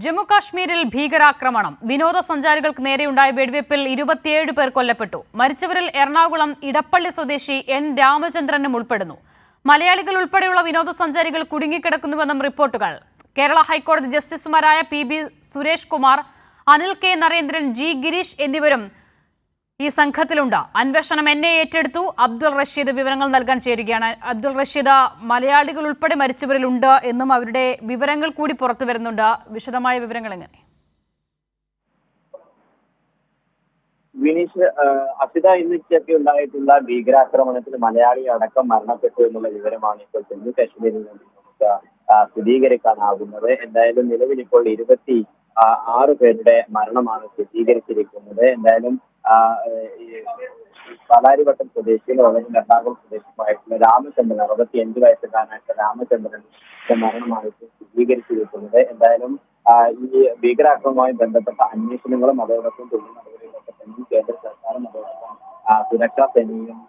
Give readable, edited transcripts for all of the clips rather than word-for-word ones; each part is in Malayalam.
ജമ്മു കാശ്മീരിൽ ഭീകരാക്രമണം. വിനോദസഞ്ചാരികൾക്ക് നേരെയുണ്ടായ വെടിവെപ്പിൽ 27 പേർ കൊല്ലപ്പെട്ടു. മരിച്ചവരിൽ എറണാകുളം ഇടപ്പള്ളി സ്വദേശി എൻ രാമചന്ദ്രനും ഉൾപ്പെടുന്നു. മലയാളികൾ ഉൾപ്പെടെയുള്ള വിനോദസഞ്ചാരികൾ കുടുങ്ങിക്കിടക്കുന്നുവെന്നും റിപ്പോർട്ടുകൾ. കേരള ഹൈക്കോടതി ജസ്റ്റിസുമാരായ PB Suresh Kumar, Anil K Narendran, G Girish എന്നിവരും ഈ സംഘത്തിലുണ്ട്. അന്വേഷണം NIA ഏറ്റെടുത്തു. അബ്ദുൾ റഷീദ് വിവരങ്ങൾ നൽകാൻ ചേരുകയാണ്. അബ്ദുൾ റഷീദ്, മലയാളികൾ ഉൾപ്പെടെ മരിച്ചവരിലുണ്ട് എന്നും അവരുടെ വിവരങ്ങൾ കൂടി പുറത്തു വരുന്നുണ്ട്. വിശദമായ വിവരങ്ങൾ എങ്ങനെ? വിനീഷ്, അസിത, ഇന്നൊക്കെ ഉണ്ടായിട്ടുള്ള ഭീകരാക്രമണത്തിൽ മലയാളി അടക്കം മരണപ്പെട്ടു എന്നുള്ള വിവരമാണ് ഇപ്പോൾ ജമ്മു കാശ്മീരിൽ നിന്ന് നമുക്ക് സ്ഥിരീകരിക്കാനാകുന്നത്. എന്തായാലും നിലവിൽ ഇപ്പോൾ 26 പേരുടെ മരണമാണ് സ്ഥിരീകരിച്ചിരിക്കുന്നത്. എന്തായാലും പാലാരിവട്ടം സ്വദേശിയും എറണാകുളം സ്വദേശിയുമായിട്ടുള്ള രാമചന്ദ്രൻ, 65 വയസ്സുകാരനായിട്ടുള്ള രാമചന്ദ്രന്റെ മരണമാണ് ഇപ്പോൾ സ്ഥിരീകരിച്ചിരിക്കുന്നത്. എന്തായാലും ഈ ഭീകരാക്രമണവുമായി ബന്ധപ്പെട്ട അന്വേഷണങ്ങളും അതോടൊപ്പം തുടർ നടപടികളൊക്കെ തന്നെ കേന്ദ്ര സർക്കാരും അതോടൊപ്പം സുരക്ഷാ സേനയും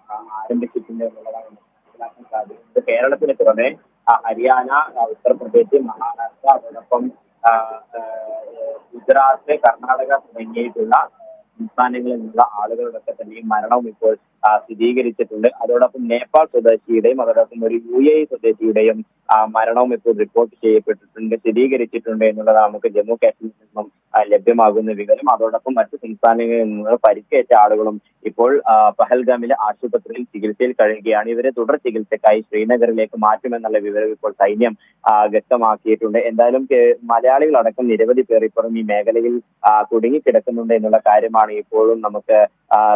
ആരംഭിച്ചിട്ടുണ്ട് എന്നുള്ളതാണ് മനസ്സിലാക്കാൻ സാധിക്കുന്നത്. കേരളത്തിന് പുറമെ ഹരിയാന, ഉത്തർപ്രദേശ്, മഹാരാഷ്ട്ര, അതോടൊപ്പം ഗുജറാത്ത്, കർണാടക തുടങ്ങിയിട്ടുള്ള സംസ്ഥാനങ്ങളിൽ നിന്നുള്ള ആളുകളുടെ തന്നെയും മരണവും ഇപ്പോൾ സ്ഥിരീകരിച്ചിട്ടുണ്ട്. അതോടൊപ്പം നേപ്പാൾ സ്വദേശിയുടെയും അതോടൊപ്പം ഒരു UAE സ്വദേശിയുടെയും മരണവും ഇപ്പോൾ റിപ്പോർട്ട് സ്ഥിരീകരിച്ചിട്ടുണ്ട് എന്നുള്ളതാണ് നമുക്ക് ജമ്മു കാശ്മീരിൽ നിന്നും ലഭ്യമാകുന്ന വിവരം. അതോടൊപ്പം മറ്റ് സംസ്ഥാനങ്ങളിൽ നിന്ന് പരിക്കേറ്റ ആളുകളും ഇപ്പോൾ പഹൽഗാമിലെ ആശുപത്രിയിൽ ചികിത്സയിൽ കഴിയുകയാണ്. ഇവരെ തുടർ ചികിത്സയ്ക്കായി ശ്രീനഗറിലേക്ക് മാറ്റുമെന്നുള്ള വിവരം ഇപ്പോൾ സൈന്യം വ്യക്തമാക്കിയിട്ടുണ്ട്. എന്തായാലും മലയാളികളടക്കം നിരവധി പേർ ഇപ്പോഴും ഈ മേഖലയിൽ കുടുങ്ങിക്കിടക്കുന്നുണ്ട് എന്നുള്ള കാര്യമാണ് ഇപ്പോഴും നമുക്ക്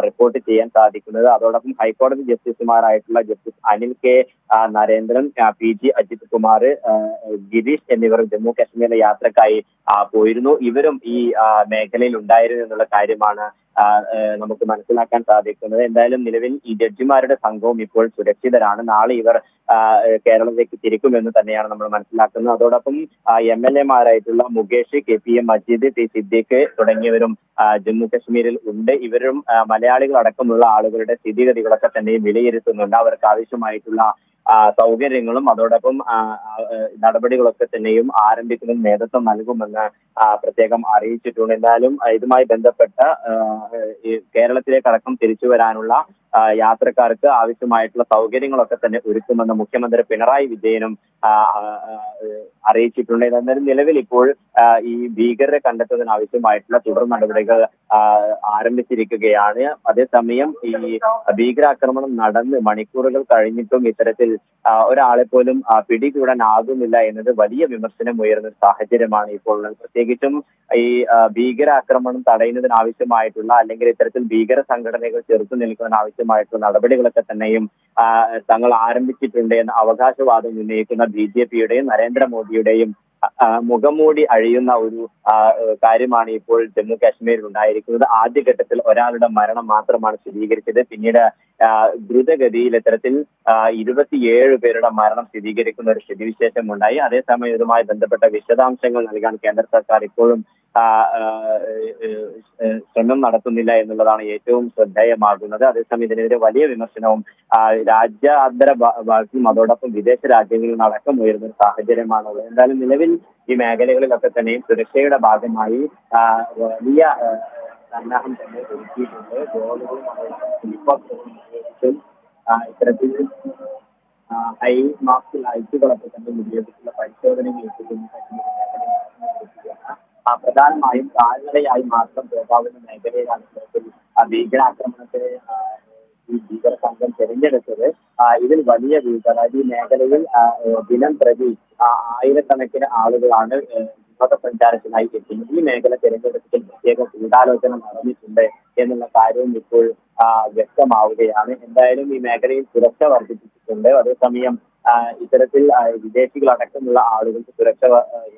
റിപ്പോർട്ട് ചെയ്യാൻ സാധിക്കുന്നത്. അതോടൊപ്പം ഹൈക്കോടതി ജസ്റ്റിസുമാരായിട്ടുള്ള justice Anil K Narendran, PG Ajith Kumar, Girish എന്നിവർ ജമ്മു കാശ്മീരിലെ യാത്രക്കായി പോയിരുന്നു. ഇവരും ഈ മേഖലയിൽ ഉണ്ടായിരുന്നു എന്നുള്ള കാര്യമാണ് നമുക്ക് മനസ്സിലാക്കാൻ സാധിക്കുന്നത്. എന്തായാലും നിലവിൽ ഈ ജഡ്ജിമാരുടെ സംഘവും ഇപ്പോൾ സുരക്ഷിതരാണ്. നാളെ ഇവർ കേരളത്തിലേക്ക് തിരിക്കുമെന്ന് തന്നെയാണ് നമ്മൾ മനസ്സിലാക്കുന്നത്. അതോടൊപ്പം MLA മാരായിട്ടുള്ള Mukesh, KPM Majeed, T Siddique തുടങ്ങിയവരും ജമ്മു കാശ്മീരിൽ ഉണ്ട്. ഇവരും മലയാളികൾ അടക്കമുള്ള ആളുകളുടെ സ്ഥിതിഗതികളൊക്കെ തന്നെ വിലയിരുത്തുന്നുണ്ട്. അവർക്ക് ആവശ്യമായിട്ടുള്ള സൗകര്യങ്ങളും അതോടൊപ്പം നടപടികളൊക്കെ തന്നെയും ആരംഭിക്കുന്നതിന് നേതൃത്വം നൽകുമെന്ന് പ്രത്യേകം അറിയിച്ചിട്ടുണ്ട്. എന്തായാലും ഇതുമായി ബന്ധപ്പെട്ട കേരളത്തിലേക്ക് അടക്കം തിരിച്ചു വരാനുള്ള യാത്രക്കാർക്ക് ആവശ്യമായിട്ടുള്ള സൗകര്യങ്ങളൊക്കെ തന്നെ ഒരുക്കുമെന്ന് മുഖ്യമന്ത്രി പിണറായി വിജയനും അറിയിച്ചിട്ടുണ്ട്. എന്നാലും നിലവിൽ ഇപ്പോൾ ഈ ഭീകരരെ കണ്ടെത്തുന്നതിന് ആവശ്യമായിട്ടുള്ള തുടർ നടപടികൾ ആരംഭിച്ചിരിക്കുകയാണ്. അതേസമയം ഈ ഭീകരാക്രമണം നടന്ന് മണിക്കൂറുകൾ കഴിഞ്ഞിട്ടും ഇത്തരത്തിൽ ഒരാളെ പോലും പിടികൂടാനാകുന്നില്ല എന്നത് വലിയ വിമർശനം ഉയർന്ന സാഹചര്യമാണ് ഇപ്പോൾ ഉള്ളത്. പ്രത്യേകിച്ചും ഈ ഭീകരാക്രമണം തടയുന്നതിന് ആവശ്യമായിട്ടുള്ള അല്ലെങ്കിൽ ഇത്തരത്തിൽ ഭീകര സംഘടനകൾ ചെറുത്തു നിൽക്കുന്നതിന് ആവശ്യമായിട്ടുള്ള നടപടികളൊക്കെ തന്നെയും തങ്ങൾ ആരംഭിച്ചിട്ടുണ്ട് എന്ന അവകാശവാദം ഉന്നയിക്കുന്ന BJPയുടെയും നരേന്ദ്രമോദിയുടെയും മുഖംമൂടി അഴിയുന്ന ഒരു കാര്യമാണ് ഇപ്പോൾ ജമ്മു കാശ്മീരിൽ ഉണ്ടായിരിക്കുന്നത്. ആദ്യഘട്ടത്തിൽ ഒരാളുടെ മരണം മാത്രമാണ് സ്ഥിരീകരിച്ചത്. പിന്നീട് ദ്രുതഗതിയിൽ ഇത്തരത്തിൽ 27 പേരുടെ മരണം സ്ഥിരീകരിക്കുന്ന ഒരു സ്ഥിതിവിശേഷം ഉണ്ടായി. അതേസമയം ഇതുമായി ബന്ധപ്പെട്ട വിശദാംശങ്ങൾ നൽകാൻ കേന്ദ്ര സർക്കാർ ഇപ്പോഴും ശ്രമം നടത്തുന്നില്ല എന്നുള്ളതാണ് ഏറ്റവും ശ്രദ്ധേയമാകുന്നത്. അതേസമയം ഇതിനെതിരെ വലിയ വിമർശനവും രാജ്യാന്തര ഭാഗത്തും അതോടൊപ്പം വിദേശ രാജ്യങ്ങളിൽ അടക്കം ഉയരുന്ന ഒരു സാഹചര്യമാണുള്ളത്. എന്തായാലും നിലവിൽ ഈ മേഖലകളിലൊക്കെ തന്നെയും സുരക്ഷയുടെ ഭാഗമായി വലിയ സന്നാഹം തന്നെ ഒരുക്കിയിട്ടുണ്ട്. ഡ്രോണുകളും ഹെലികോപ്റ്ററുകളും ഇത്തരത്തിൽ ഹൈ മാർക്ക് ലൈറ്റുകളൊക്കെ തന്നെ ഉപയോഗിച്ചുള്ള പരിശോധനകൾ പ്രധാനമായും കാൽനടയായി മാത്രം പോകാവുന്ന മേഖലയിലാണ് ഇത്തരത്തിൽ ഭീകരാക്രമണത്തെ ഈ ഭീകര സംഘം തിരഞ്ഞെടുത്തത്. ഇതിൽ വലിയ അതായത് ഈ മേഖലയിൽ ദിനം പ്രതി ആയിരക്കണക്കിന് ആളുകളാണ് വിനോദസഞ്ചാരത്തിനായി എത്തുന്നത്. ഈ മേഖല തിരഞ്ഞെടുപ്പിൽ പ്രത്യേക ഗൂഢാലോചന നടന്നിട്ടുണ്ട് എന്നുള്ള കാര്യവും ഇപ്പോൾ വ്യക്തമാവുകയാണ്. എന്തായാലും ഈ മേഖലയിൽ സുരക്ഷ വർദ്ധിപ്പിച്ചിട്ടുണ്ട്. അതേസമയം ഇത്തരത്തിൽ വിദേശികളടക്കമുള്ള ആളുകൾക്ക് സുരക്ഷ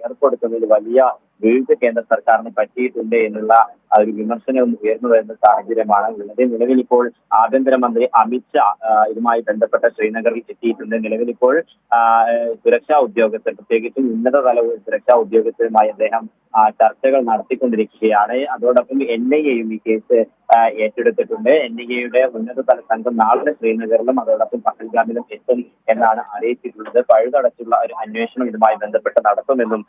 ഏർപ്പെടുത്തുന്നതിൽ വലിയ വീഴ്ച കേന്ദ്ര സർക്കാരിന് പറ്റിയിട്ടുണ്ട് എന്നുള്ള ഒരു വിമർശനം ഉയർന്നു വരുന്ന സാഹചര്യമാണ് ഉള്ളത്. നിലവിൽ ഇപ്പോൾ ആഭ്യന്തരമന്ത്രി അമിത്ഷാ ഇതുമായി ബന്ധപ്പെട്ട ശ്രീനഗറിൽ എത്തിയിട്ടുണ്ട്. നിലവിൽ ഇപ്പോൾ സുരക്ഷാ ഉദ്യോഗസ്ഥർ, പ്രത്യേകിച്ചും ഉന്നതതല സുരക്ഷാ ഉദ്യോഗസ്ഥരുമായി അദ്ദേഹം ചർച്ചകൾ നടത്തിക്കൊണ്ടിരിക്കുകയാണ്. അതോടൊപ്പം NIAയും ഈ കേസ് ഏറ്റെടുത്തിട്ടുണ്ട്. NIAയുടെ ഉന്നതതല സംഘം നാളെ ശ്രീനഗറിലും അതോടൊപ്പം പഹൽഗാമിലും എത്തും എന്നാണ് അറിയിച്ചിട്ടുള്ളത്. പഴുതടച്ചുള്ള ഒരു അന്വേഷണം ഇതുമായി ബന്ധപ്പെട്ട് നടത്തുമെന്നും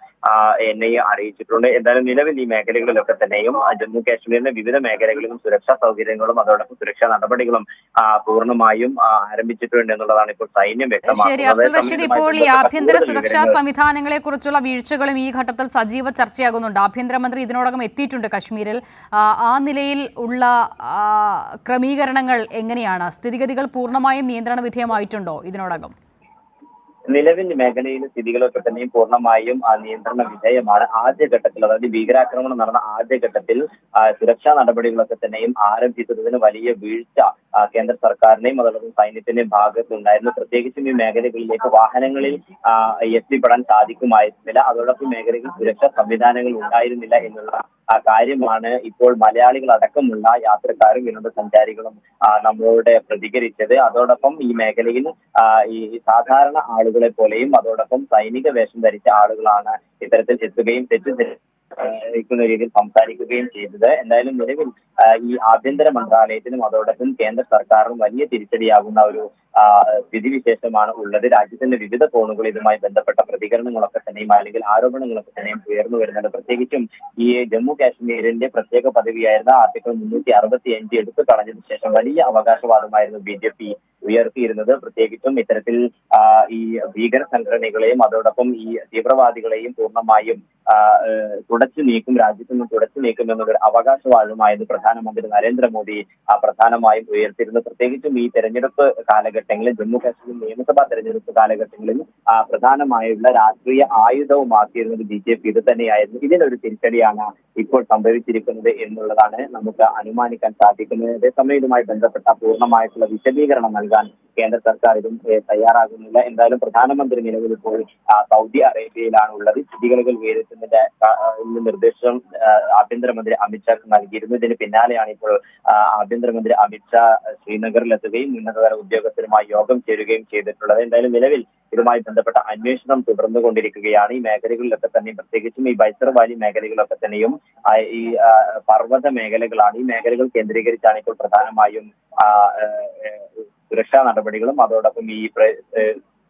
NIA അറിയിച്ചു. അറിയിച്ചിട്ടുണ്ട്. എന്തായാലും നിലവിൽ ഈ മേഖലകളിലൊക്കെ തന്നെയും ജമ്മു കാശ്മീരിന്റെ വിവിധ മേഖലകളിലും സുരക്ഷാ സൗകര്യങ്ങളും അതോടൊപ്പം സുരക്ഷാ നടപടികളും പൂർണ്ണമായും ആരംഭിച്ചിട്ടുണ്ട് എന്നുള്ളതാണ് ഇപ്പോൾ സൈന്യം ശരി, അബ്ദുൾ റഷീദ്, ഇപ്പോൾ ഈ ആഭ്യന്തര സുരക്ഷാ സംവിധാനങ്ങളെ കുറിച്ചുള്ള വീഴ്ചകളും ഈ ഘട്ടത്തിൽ സജീവ ചർച്ചയാകുന്നുണ്ട്. ആഭ്യന്തരമന്ത്രി ഇതിനോടകം എത്തിയിട്ടുണ്ട് കശ്മീരിൽ. ആ നിലയിൽ ഉള്ള ക്രമീകരണങ്ങൾ എങ്ങനെയാണ്? സ്ഥിതിഗതികൾ പൂർണ്ണമായും നിയന്ത്രണ വിധേയമായിട്ടുണ്ടോ ഇതിനോടകം? നിലവിൽ മേഖലയിൽ സ്ഥിതികളൊക്കെ തന്നെയും പൂർണ്ണമായും നിയന്ത്രണ വിധേയമാണ്. ആദ്യഘട്ടത്തിൽ, അതായത് ഭീകരാക്രമണം നടന്ന ആദ്യഘട്ടത്തിൽ സുരക്ഷാ നടപടികളൊക്കെ തന്നെയും ആരംഭിച്ചതിന് വലിയ വീഴ്ച കേന്ദ്ര സർക്കാരിന്റെയും അതോടൊപ്പം സൈന്യത്തിന്റെയും ഭാഗത്തുണ്ടായിരുന്നു. പ്രത്യേകിച്ചും ഈ മേഖലകളിലേക്ക് വാഹനങ്ങളിൽ എത്തിപ്പെടാൻ സാധിക്കുമായിരുന്നില്ല. അതോടൊപ്പം മേഖലയിൽ സുരക്ഷാ സംവിധാനങ്ങൾ ഉണ്ടായിരുന്നില്ല എന്നുള്ള കാര്യമാണ് ഇപ്പോൾ മലയാളികൾ അടക്കമുള്ള യാത്രക്കാരും വിനോദസഞ്ചാരികളും നമ്മളോട് പ്രതികരിച്ചത്. അതോടൊപ്പം ഈ മേഖലയിൽ ഈ സാധാരണ ആളുകളെ പോലെയും അതോടൊപ്പം സൈനിക വേഷം ധരിച്ച ആളുകളാണ് ഇത്തരത്തിൽ എത്തുകയും ക്കുന്ന രീതിയിൽ സംസാരിക്കുകയും ചെയ്തത്. എന്തായാലും നിലവിൽ ഈ ആഭ്യന്തര മന്ത്രാലയത്തിനും അതോടൊപ്പം കേന്ദ്ര സർക്കാരിനും വലിയ തിരിച്ചടിയാകുന്ന ഒരു സ്ഥിതിവിശേഷമാണ് ഉള്ളത്. രാജ്യത്തിന്റെ വിവിധ കോണുകൾ ഇതുമായി ബന്ധപ്പെട്ട പ്രതികരണങ്ങളൊക്കെ തന്നെയും അല്ലെങ്കിൽ ആരോപണങ്ങളൊക്കെ തന്നെയും ഉയർന്നു വരുന്നുണ്ട്. പ്രത്യേകിച്ചും ഈ ജമ്മു കാശ്മീരിന്റെ പ്രത്യേക പദവിയായിരുന്ന ആർട്ടിക്കിൾ 365 എടുത്തു കളഞ്ഞതിനു ശേഷം വലിയ അവകാശവാദമായിരുന്നു BJP ഉയർത്തിയിരുന്നത്. പ്രത്യേകിച്ചും ഇത്തരത്തിൽ ഈ ഭീകര സംഘടനകളെയും അതോടൊപ്പം ഈ തീവ്രവാദികളെയും പൂർണ്ണമായും തുടച്ചു നീക്കും, രാജ്യത്ത് നിന്ന് തുടച്ചു നീക്കും എന്നൊരു അവകാശവാദമായിരുന്നു പ്രധാനമന്ത്രി നരേന്ദ്രമോദി പ്രധാനമായും ഉയർത്തിയിരുന്നത്. പ്രത്യേകിച്ചും ഈ തെരഞ്ഞെടുപ്പ് കാലഘട്ടങ്ങളിൽ, ജമ്മു കാശ്മീർ നിയമസഭാ തെരഞ്ഞെടുപ്പ് കാലഘട്ടങ്ങളിൽ പ്രധാനമായുള്ള രാഷ്ട്രീയ ആയുധവുമാക്കിയിരുന്നത് BJP ഇത് തന്നെയായിരുന്നു. ഇതിനൊരു തിരിച്ചടിയാണ് ഇപ്പോൾ സംഭവിച്ചിരിക്കുന്നത് എന്നുള്ളതാണ് നമുക്ക് അനുമാനിക്കാൻ സാധിക്കുന്നത്. അതേസമയം ഇതുമായി ബന്ധപ്പെട്ട പൂർണ്ണമായിട്ടുള്ള വിശദീകരണം നൽകാൻ കേന്ദ്ര സർക്കാർ ഇതും തയ്യാറാകുന്നില്ല. എന്തായാലും പ്രധാനമന്ത്രി നിലവിൽ ഇപ്പോൾ സൗദി അറേബ്യയിലാണ് ഉള്ളത്. സ്ഥിതിഗതികൾ വിലയിരുത്തുന്നതിന്റെ നിർദ്ദേശം ആഭ്യന്തരമന്ത്രി അമിത്ഷാക്ക് നൽകിയിരുന്നു. ഇതിന് പിന്നാലെയാണ് ഇപ്പോൾ ആഭ്യന്തരമന്ത്രി അമിത്ഷാ ശ്രീനഗറിലെത്തുകയും ഉന്നതതല ഉദ്യോഗസ്ഥരുമായി യോഗം ചേരുകയും ചെയ്തിട്ടുള്ളത്. എന്തായാലും നിലവിൽ ഇതുമായി ബന്ധപ്പെട്ട അന്വേഷണം തുടർന്നുകൊണ്ടിരിക്കുകയാണ്. ഈ മേഖലകളിലൊക്കെ തന്നെയും പ്രത്യേകിച്ചും ഈ ബൈസർ വാലി മേഖലകളിലൊക്കെ തന്നെയും ഈ പർവ്വത മേഖലകളാണ്. ഈ മേഖലകൾ കേന്ദ്രീകരിച്ചാണ് ഇപ്പോൾ പ്രധാനമായും സുരക്ഷാ നടപടികളും അതോടൊപ്പം ഈ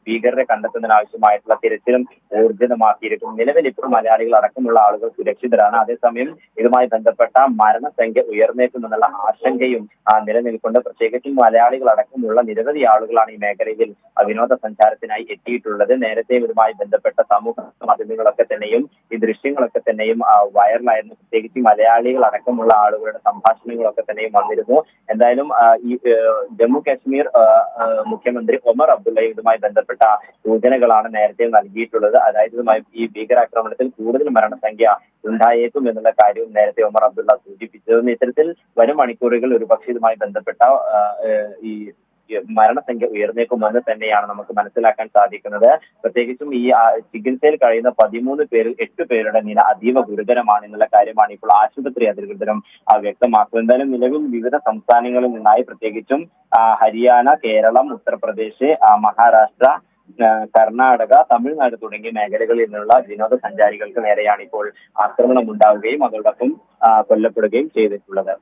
ഭീകരരെ കണ്ടെത്തുന്നതിനാവശ്യമായിട്ടുള്ള തിരച്ചിലും ഊർജിതമാക്കിയിരിക്കും. നിലവിൽ ഇപ്പോൾ മലയാളികൾ അടക്കമുള്ള ആളുകൾ സുരക്ഷിതരാണ്. അതേസമയം ഇതുമായി ബന്ധപ്പെട്ട മരണസംഖ്യ ഉയർന്നേക്കുമെന്നുള്ള ആശങ്കയും നിലനിൽക്കുന്നുണ്ട്. പ്രത്യേകിച്ചും മലയാളികൾ അടക്കമുള്ള നിരവധി ആളുകളാണ് ഈ മേഖലയിൽ വിനോദസഞ്ചാരത്തിനായി എത്തിയിട്ടുള്ളത്. നേരത്തെ ഇതുമായി ബന്ധപ്പെട്ട സമൂഹ മാധ്യമങ്ങളൊക്കെ തന്നെയും ഈ ദൃശ്യങ്ങളൊക്കെ തന്നെയും വൈറലായിരുന്നു. പ്രത്യേകിച്ച് മലയാളികൾ അടക്കമുള്ള ആളുകളുടെ സംഭാഷണങ്ങളൊക്കെ തന്നെയും വന്നിരുന്നു. എന്തായാലും ഈ ജമ്മു കാശ്മീർ മുഖ്യമന്ത്രി ഒമർ അബ്ദുള്ള ഇതുമായി ബന്ധപ്പെട്ട സൂചനകളാണ് നേരത്തെ നൽകിയിട്ടുള്ളത്. അതായത് ഇതുമായി ഈ ഭീകരാക്രമണത്തിൽ കൂടുതൽ മരണസംഖ്യ ഉണ്ടായേക്കും എന്നുള്ള കാര്യവും നേരത്തെ ഒമർ അബ്ദുള്ള സൂചിപ്പിച്ചത്. ഇത്തരത്തിൽ വരും മണിക്കൂറുകൾ ഒരുപക്ഷെ ഇതുമായി ബന്ധപ്പെട്ട ഈ മരണസംഖ്യ ഉയർന്നേക്കുമെന്ന് തന്നെയാണ് നമുക്ക് മനസ്സിലാക്കാൻ സാധിക്കുന്നത്. പ്രത്യേകിച്ചും ഈ ചികിത്സയിൽ കഴിയുന്ന 13 പേരിൽ 8 പേരുടെ നില അതീവ ഗുരുതരമാണ് എന്നുള്ള കാര്യമാണ് ഇപ്പോൾ ആശുപത്രി അധികൃതരും വ്യക്തമാക്കുന്നത്. എന്തായാലും നിലവിൽ വിവിധ സംസ്ഥാനങ്ങളിൽ നിന്നായി പ്രത്യേകിച്ചും ഹരിയാന, കേരളം, ഉത്തർപ്രദേശ്, മഹാരാഷ്ട്ര, കർണാടക, തമിഴ്നാട് തുടങ്ങിയ മേഖലകളിൽ നിന്നുള്ള വിനോദസഞ്ചാരികൾക്ക് നേരെയാണ് ഇപ്പോൾ ആക്രമണം ഉണ്ടാവുകയും അതോടൊപ്പം കൊല്ലപ്പെടുകയും ചെയ്തിട്ടുള്ളത്.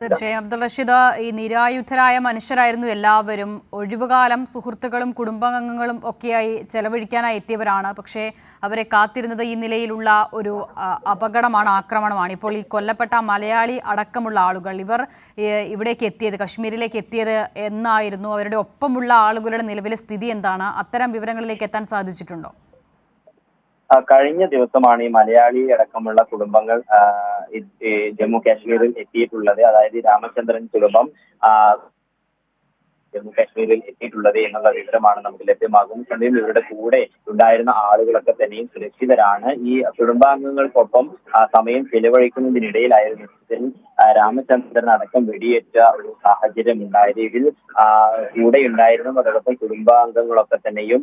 തീർച്ചയായും അബ്ദുൾ റഷീദ്, ഈ നിരായുധരായ മനുഷ്യരായിരുന്നു എല്ലാവരും. ഒഴിവുകാലം സുഹൃത്തുക്കളും കുടുംബാംഗങ്ങളും ഒക്കെയായി ചെലവഴിക്കാനായി എത്തിയവരാണ്. പക്ഷേ അവരെ കാത്തിരുന്നത് ഈ നിലയിലുള്ള ഒരു അപകടമാണ്, ആക്രമണമാണ്. ഇപ്പോൾ ഈ കൊല്ലപ്പെട്ട മലയാളി അടക്കമുള്ള ആളുകൾ, ഇവർ ഇവിടേക്ക് എത്തിയത്, കശ്മീരിലേക്ക് എത്തിയത് എന്നായിരുന്നു? അവരുടെ ഒപ്പമുള്ള ആളുകളുടെ നിലവിലെ സ്ഥിതി എന്താണ്? അത്തരം വിവരങ്ങളിലേക്ക് എത്താൻ സാധിച്ചിട്ടുണ്ടോ? കഴിഞ്ഞ ദിവസമാണ് ഈ മലയാളി അടക്കമുള്ള കുടുംബങ്ങൾ ജമ്മു കാശ്മീരിൽ എത്തിയിട്ടുള്ളത്. അതായത് രാമചന്ദ്രൻ കുടുംബം ജമ്മു കാശ്മീരിൽ എത്തിയിട്ടുള്ളത് എന്നുള്ള വിവരമാണ് നമുക്ക് ലഭ്യമാകുന്നത്. ഇവരുടെ കൂടെ ഉണ്ടായിരുന്ന ആളുകളൊക്കെ തന്നെയും സുരക്ഷിതരാണ്. ഈ കുടുംബാംഗങ്ങൾക്കൊപ്പം സമയം ചെലവഴിക്കുന്നതിനിടയിലായിരുന്നു രാമചന്ദ്രൻ അടക്കം വെടിയേറ്റ ഒരു സാഹചര്യം ഉണ്ടായത്. ഇതിൽ കൂടെ ഉണ്ടായിരുന്ന അതോടൊപ്പം കുടുംബാംഗങ്ങളൊക്കെ തന്നെയും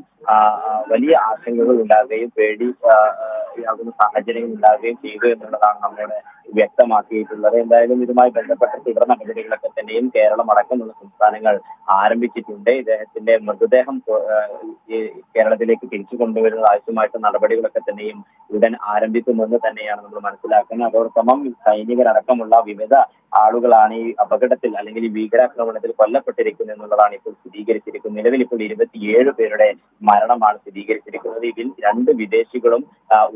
വലിയ ആശങ്കകൾ ഉണ്ടാകുകയും പേടിയാകുന്ന സാഹചര്യങ്ങൾ ഉണ്ടാകുകയും ചെയ്തു എന്നുള്ളതാണ് നമ്മുടെ വ്യക്തമാക്കിയിട്ടുള്ളത്. എന്തായാലും ഇതുമായി ബന്ധപ്പെട്ട തുടർ നടപടികളൊക്കെ തന്നെയും കേരളം അടക്കമുള്ള സംസ്ഥാനങ്ങൾ ആരംഭിച്ചിട്ടുണ്ട്. ഇദ്ദേഹത്തിന്റെ മൃതദേഹം ഈ കേരളത്തിലേക്ക് തിരിച്ചു കൊണ്ടുവരുന്ന ആവശ്യമായിട്ട് നടപടികളൊക്കെ തന്നെയും ഉടൻ ആരംഭിക്കുമെന്ന് തന്നെയാണ് നമ്മൾ മനസ്സിലാക്കുന്നത്. അതോടൊപ്പം സൈനികരടക്കമുള്ള വിവിധ ആളുകളാണ് ഈ അപകടത്തിൽ അല്ലെങ്കിൽ ഈ ഭീകരാക്രമണത്തിൽ കൊല്ലപ്പെട്ടിരിക്കുന്നത് എന്നുള്ളതാണ് ഇപ്പോൾ സ്ഥിരീകരിച്ചിരിക്കുന്നത്. നിലവിൽ ഇപ്പോൾ 27 പേരുടെ മരണമാണ് സ്ഥിരീകരിച്ചിരിക്കുന്നത്. ഇതിൽ 2 വിദേശികളും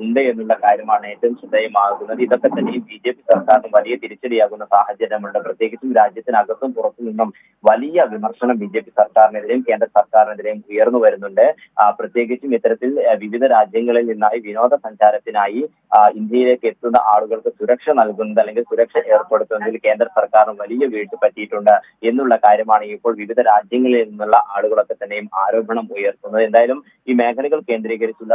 ഉണ്ട് എന്നുള്ള കാര്യമാണ് ഏറ്റവും ശ്രദ്ധേയമാകുന്നത്. ഇതൊക്കെ തന്നെ BJP സർക്കാരിന് വലിയ തിരിച്ചടിയാകുന്ന സാഹചര്യമുണ്ട്. പ്രത്യേകിച്ചും രാജ്യത്തിനകത്തും പുറത്തു നിന്നും വലിയ വിമർശനം BJP സർക്കാരിനെതിരെയും കേന്ദ്ര സർക്കാരിനെതിരെയും ഉയർന്നു വരുന്നുണ്ട്. പ്രത്യേകിച്ചും ഇത്തരത്തിൽ വിവിധ രാജ്യങ്ങളിൽ നിന്നായി വിനോദസഞ്ചാരത്തിനായി ഇന്ത്യയിലേക്ക് എത്തുന്ന ആളുകൾക്ക് സുരക്ഷ നൽകുന്നത് അല്ലെങ്കിൽ സുരക്ഷ ഏർപ്പെടുത്തുന്നതിൽ കേന്ദ്ര സർക്കാരിന് വലിയ വീഴ്ച പറ്റിയിട്ടുണ്ട് എന്നുള്ള കാര്യമാണ് ഇപ്പോൾ വിവിധ രാജ്യങ്ങളിൽ നിന്നുള്ള ആളുകളൊക്കെ തന്നെയും ആരോപണം ഉയർത്തുന്നത്. എന്തായാലും ഈ മേഖലകൾ കേന്ദ്രീകരിച്ചുള്ള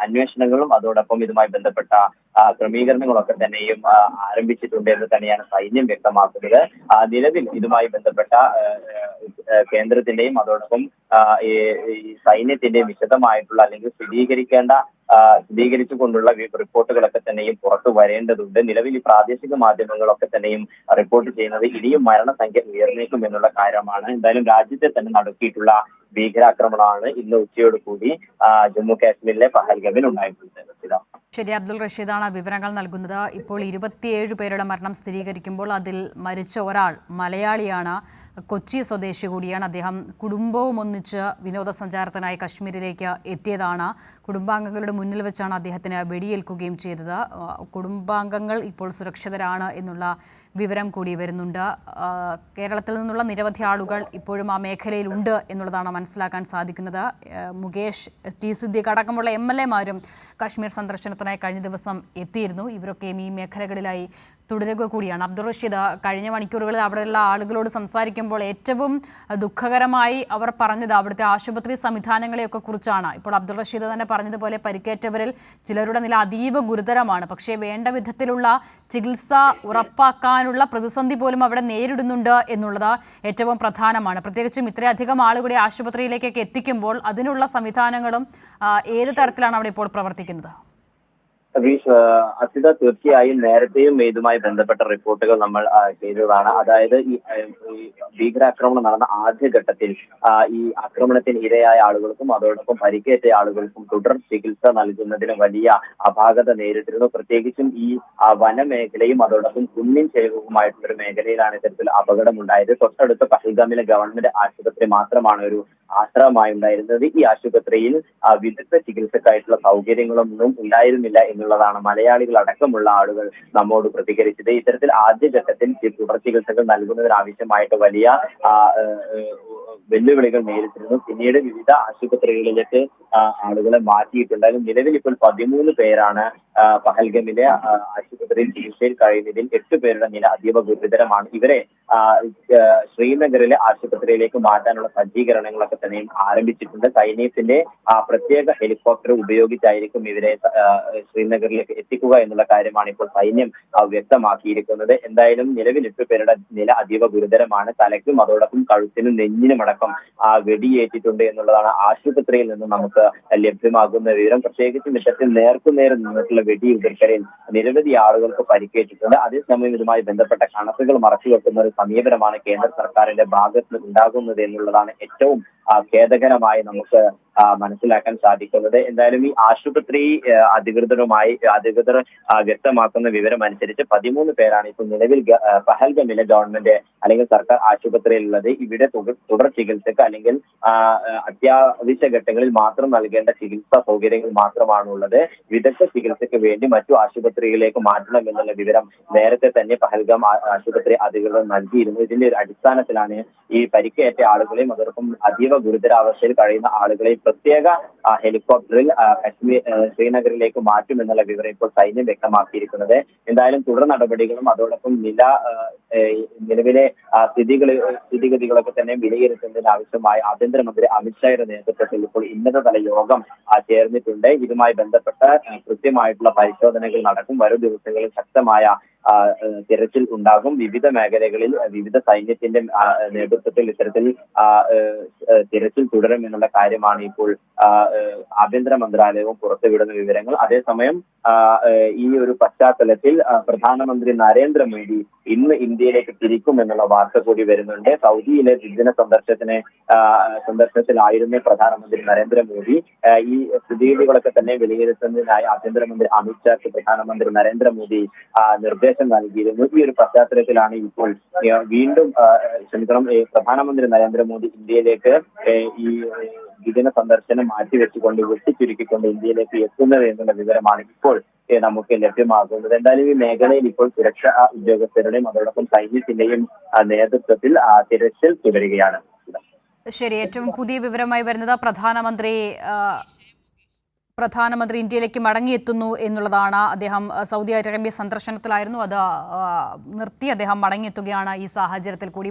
അന്വേഷണങ്ങളും അതോടൊപ്പം ഇതുമായി ബന്ധപ്പെട്ട ക്രമീകരണങ്ങളൊക്കെ തന്നെയും ആരംഭിച്ചിട്ടുണ്ട് എന്ന് തന്നെയാണ് സൈന്യം വ്യക്തമാക്കുന്നത്. നിലവിൽ ഇതുമായി ബന്ധപ്പെട്ട കേന്ദ്രത്തിന്റെയും അതോടൊപ്പം ഈ സൈന്യത്തിന്റെയും വിശദമായിട്ടുള്ള അല്ലെങ്കിൽ സ്ഥിരീകരിച്ചുകൊണ്ടുള്ള റിപ്പോർട്ടുകളൊക്കെ തന്നെയും പുറത്തു വരേണ്ടതുണ്ട്. നിലവിൽ ഈ പ്രാദേശിക മാധ്യമങ്ങളൊക്കെ തന്നെയും റിപ്പോർട്ട് ചെയ്യുന്നത് ഇനിയും മരണസംഖ്യ ഉയർന്നേക്കും എന്നുള്ള കാര്യമാണ്. എന്തായാലും രാജ്യത്തെ തന്നെ നടത്തിയിട്ടുള്ള ഭീകരാക്രമണമാണ് ഇന്ന് ഉച്ചയോട് കൂടി ജമ്മു കാശ്മീരിലെ പഹൽഗമിൽ ഉണ്ടായിട്ടുള്ളത്. ശരി, അബ്ദുൾ റഷീദാണ് വിവരങ്ങൾ നൽകുന്നത്. ഇപ്പോൾ 27 പേരുടെ മരണം സ്ഥിരീകരിക്കുമ്പോൾ അതിൽ മരിച്ച ഒരാൾ മലയാളിയാണ്, കൊച്ചി സ്വദേശി കൂടിയാണ്. അദ്ദേഹം കുടുംബവും ഒന്നിച്ച് വിനോദസഞ്ചാരത്തിനായി കശ്മീരിലേക്ക് എത്തിയതാണ്. കുടുംബാംഗങ്ങളുടെ മുന്നിൽ വെച്ചാണ് അദ്ദേഹത്തിന് വെടിയേൽക്കുകയും ചെയ്തത്. കുടുംബാംഗങ്ങൾ ഇപ്പോൾ സുരക്ഷിതരാണ് എന്നുള്ള വിവരം കൂടി വരുന്നുണ്ട്. കേരളത്തിൽ നിന്നുള്ള നിരവധി ആളുകൾ ഇപ്പോഴും ആ മേഖലയിൽ ഉണ്ട് എന്നുള്ളതാണ് മനസ്സിലാക്കാൻ സാധിക്കുന്നത്. മുകേഷ്, ടി സിദ്ദീഖ് അടക്കമുള്ള MLA-മാരും കശ്മീർ സന്ദർശനത്തിനായി കഴിഞ്ഞ ദിവസം എത്തിയിരുന്നു. ഇവരൊക്കെയും ഈ മേഖലകളിലായി തുടരുക കൂടിയാണ്. അബ്ദുൾ റഷീദ്, കഴിഞ്ഞ മണിക്കൂറുകളിൽ അവിടെയുള്ള ആളുകളോട് സംസാരിക്കുമ്പോൾ ഏറ്റവും ദുഃഖകരമായി അവർ പറഞ്ഞത് അവിടുത്തെ ആശുപത്രി സംവിധാനങ്ങളെയൊക്കെ കുറിച്ചാണ്. ഇപ്പോൾ അബ്ദുൾ റഷീദ് തന്നെ പറഞ്ഞതുപോലെ പരിക്കേറ്റവരിൽ ചിലരുടെ നില അതീവ ഗുരുതരമാണ്. പക്ഷേ വേണ്ട വിധത്തിലുള്ള ചികിത്സ ഉറപ്പാക്കാനുള്ള പ്രതിസന്ധി പോലും അവിടെ നേരിടുന്നുണ്ട് എന്നുള്ളത് ഏറ്റവും പ്രധാനമാണ്. പ്രത്യേകിച്ചും ഇത്രയധികം ആളുകളെ ആശുപത്രിയിലേക്കൊക്കെ എത്തിക്കുമ്പോൾ അതിനുള്ള സംവിധാനങ്ങളും ഏത് തരത്തിലാണ് അവിടെ ഇപ്പോൾ പ്രവർത്തിക്കുന്നത്? അസിത, തീർച്ചയായും നേരത്തെയും ഇതുമായി ബന്ധപ്പെട്ട റിപ്പോർട്ടുകൾ നമ്മൾ ചെയ്തതാണ്. അതായത് ഈ ഭീകരാക്രമണം നടന്ന ആദ്യഘട്ടത്തിൽ ഈ ആക്രമണത്തിന് ഇരയായ ആളുകൾക്കും അതോടൊപ്പം പരിക്കേറ്റ ആളുകൾക്കും തുടർ ചികിത്സ നൽകുന്നതിന് വലിയ അപാകത നേരിട്ടിരുന്നു. പ്രത്യേകിച്ചും ഈ വനമേഖലയും അതോടൊപ്പം കുന്നിൻ ചെരുവുമായിട്ടുള്ള ഒരു മേഖലയിലാണ് ഇത്തരത്തിൽ അപകടമുണ്ടായത്. തൊട്ടടുത്ത പഹൽഗാമിലെ ഗവൺമെന്റ് ആശുപത്രി മാത്രമാണ് ഒരു ആശ്രയമായി ഉണ്ടായിരുന്നത്. ഈ ആശുപത്രിയിൽ വിദഗ്ധ ചികിത്സക്കായിട്ടുള്ള സൗകര്യങ്ങളൊന്നും ഉണ്ടായിരുന്നില്ല എന്നുള്ളതാണ് മലയാളികൾ അടക്കമുള്ള ആളുകൾ നമ്മോട് പ്രതികരിച്ചത്. ഇത്തരത്തിൽ ആദ്യഘട്ടത്തിൽ തുടർ ചികിത്സകൾ നൽകുന്നതിനാവശ്യമായിട്ട് വലിയ വെല്ലുവിളികൾ നേരിട്ടിരുന്നു. പിന്നീട് വിവിധ ആശുപത്രികളിലേക്ക് ആളുകളെ മാറ്റിയിട്ടുണ്ടായിരുന്നു. നിലവിൽ ഇപ്പോൾ 13 പേരാണ് പഹൽഗമിലെ ആശുപത്രിയിൽ ചികിത്സയിൽ കഴിയുന്നതിൽ 8 പേരുടെ നില അതീവ ഗുരുതരമാണ്. ഇവരെ ശ്രീനഗറിലെ ആശുപത്രിയിലേക്ക് മാറ്റാനുള്ള സജ്ജീകരണങ്ങളൊക്കെ തന്നെയും ആരംഭിച്ചിട്ടുണ്ട്. സൈന്യത്തിന്റെ പ്രത്യേക ഹെലികോപ്റ്റർ ഉപയോഗിച്ചായിരിക്കും ഇവരെ ശ്രീനഗറിലേക്ക് എത്തിക്കുക എന്നുള്ള കാര്യമാണ് ഇപ്പോൾ സൈന്യം വ്യക്തമാക്കിയിരിക്കുന്നത്. എന്തായാലും നിലവിൽ 8 പേരുടെ നില അതീവ ഗുരുതരമാണ്. തലയ്ക്കും അതോടൊപ്പം കഴുത്തിനും നെഞ്ഞിനും അടക്കം വെടിയേറ്റിട്ടുണ്ട് എന്നുള്ളതാണ് ആശുപത്രിയിൽ നിന്ന് നമുക്ക് ലഭ്യമാകുന്ന വിവരം. പ്രത്യേകിച്ചും ഇത്തരത്തിൽ നേർക്കുനേർ നിന്നിട്ടുള്ള വെടിയുതിർക്കലിൽ നിരവധി ആളുകൾക്ക് പരിക്കേറ്റിട്ടുണ്ട്. അതേസമയം ഇതുമായി ബന്ധപ്പെട്ട കണക്കുകൾ മറച്ചുവെക്കുന്ന ഒരു സമീപനമാണ് കേന്ദ്ര സർക്കാരിന്റെ ഭാഗത്ത് ഉണ്ടാകുന്നത് എന്നുള്ളതാണ് ഏറ്റവും ഖേദകരമായി നമുക്ക് മനസ്സിലാക്കാൻ സാധിക്കുന്നത്. എന്തായാലും ഈ ആശുപത്രി അധികൃതർ വ്യക്തമാക്കുന്ന വിവരം അനുസരിച്ച് 13 പേരാണ് ഇപ്പോൾ നിലവിൽ പഹൽഗമിലെ ഗവൺമെന്റ് അല്ലെങ്കിൽ സർക്കാർ ആശുപത്രിയിലുള്ളത്. ഇവിടെ തുടർ ചികിത്സക്ക് അല്ലെങ്കിൽ അത്യാവശ്യ ഘട്ടങ്ങളിൽ മാത്രം നൽകേണ്ട ചികിത്സാ സൗകര്യങ്ങൾ മാത്രമാണുള്ളത്. വിദഗ്ധ ചികിത്സയ്ക്ക് വേണ്ടി മറ്റു ആശുപത്രികളിലേക്ക് മാറ്റണം എന്നുള്ള വിവരം നേരത്തെ തന്നെ പഹൽഗാം ആശുപത്രി അധികൃതർ നൽകിയിരുന്നു. ഇതിന്റെ ഒരു അടിസ്ഥാനത്തിലാണ് ഈ പരിക്കേറ്റ ആളുകളെയും അതോടൊപ്പം അതീവ ഗുരുതരാവസ്ഥയിൽ കഴിയുന്ന ആളുകളെയും പ്രത്യേക ഹെലികോപ്റ്ററിൽ ശ്രീനഗറിലേക്ക് മാറ്റുമെന്നുള്ള വിവരം ഇപ്പോൾ സൈന്യം വ്യക്തമാക്കിയിരിക്കുന്നത്. എന്തായാലും തുടർ നടപടികളും അതോടൊപ്പം നിലവിലെ സ്ഥിതിഗതികളൊക്കെ തന്നെ വിലയിരുത്തുന്നതിന് ആവശ്യമായി ആഭ്യന്തരമന്ത്രി അമിത്ഷായുടെ നേതൃത്വത്തിൽ ഇപ്പോൾ ഉന്നതതല യോഗം ചേർന്നിട്ടുണ്ട്. ഇതുമായി ബന്ധപ്പെട്ട കൃത്യമായിട്ടുള്ള പരിശോധനകൾ നടക്കും. വരും ദിവസങ്ങളിൽ ശക്തമായ തിരച്ചിൽ ഉണ്ടാകും. വിവിധ മേഖലകളിൽ വിവിധ സൈന്യത്തിന്റെ നേതൃത്വത്തിൽ ഇത്തരത്തിൽ തിരച്ചിൽ തുടരും എന്നുള്ള കാര്യമാണ് ഇപ്പോൾ ആഭ്യന്തര മന്ത്രാലയവും പുറത്തുവിടുന്ന വിവരങ്ങൾ. അതേസമയം ഈ ഒരു പശ്ചാത്തലത്തിൽ പ്രധാനമന്ത്രി നരേന്ദ്രമോദി ഇന്ന് ഇന്ത്യയിലേക്ക് തിരിക്കുമെന്നുള്ള വാർത്ത കൂടി വരുന്നുണ്ട്. സൗദിയിലെ ദ്വിദിന സന്ദർശനത്തിലായിരുന്നു പ്രധാനമന്ത്രി നരേന്ദ്രമോദി. ഈ സ്ഥിതിഗതികളൊക്കെ തന്നെ വിലയിരുത്തുന്നതിനായി ആഭ്യന്തരമന്ത്രി അമിത്ഷാക്ക് പ്രധാനമന്ത്രി നരേന്ദ്രമോദി നിർദ്ദേശം നൽകിയിരുന്നു. ഈ ഒരു പശ്ചാത്തലത്തിലാണ് ഇപ്പോൾ വീണ്ടും പ്രധാനമന്ത്രി നരേന്ദ്രമോദി ഇന്ത്യയിലേക്ക് ഈ ദ്വിദിന സന്ദർശനം മാറ്റിവെച്ചുകൊണ്ട് വെട്ടിച്ചുരുക്കിക്കൊണ്ട് ഇന്ത്യയിലേക്ക് എത്തുന്നത് എന്നുള്ള വിവരമാണ് ഇപ്പോൾ നമുക്ക് ലഭ്യമാകുന്നത്. എന്തായാലും ഈ മേഖലയിൽ ഇപ്പോൾ സുരക്ഷാ ഉദ്യോഗസ്ഥരുടെയും അതോടൊപ്പം സൈന്യത്തിന്റെയും നേതൃത്വത്തിൽ തിരച്ചിൽ തുടരുകയാണ്. ശരി, ഏറ്റവും പുതിയ വിവരമായി വരുന്നത് പ്രധാനമന്ത്രി ഇന്ത്യയിലേക്ക് മടങ്ങിയെത്തുന്നു എന്നുള്ളതാണ്. അദ്ദേഹം സൗദി അറേബ്യ സന്ദർശനത്തിലായിരുന്നു, അത് നിർത്തി അദ്ദേഹം മടങ്ങിയെത്തുകയാണ് ഈ സാഹചര്യത്തിൽ കൂടി.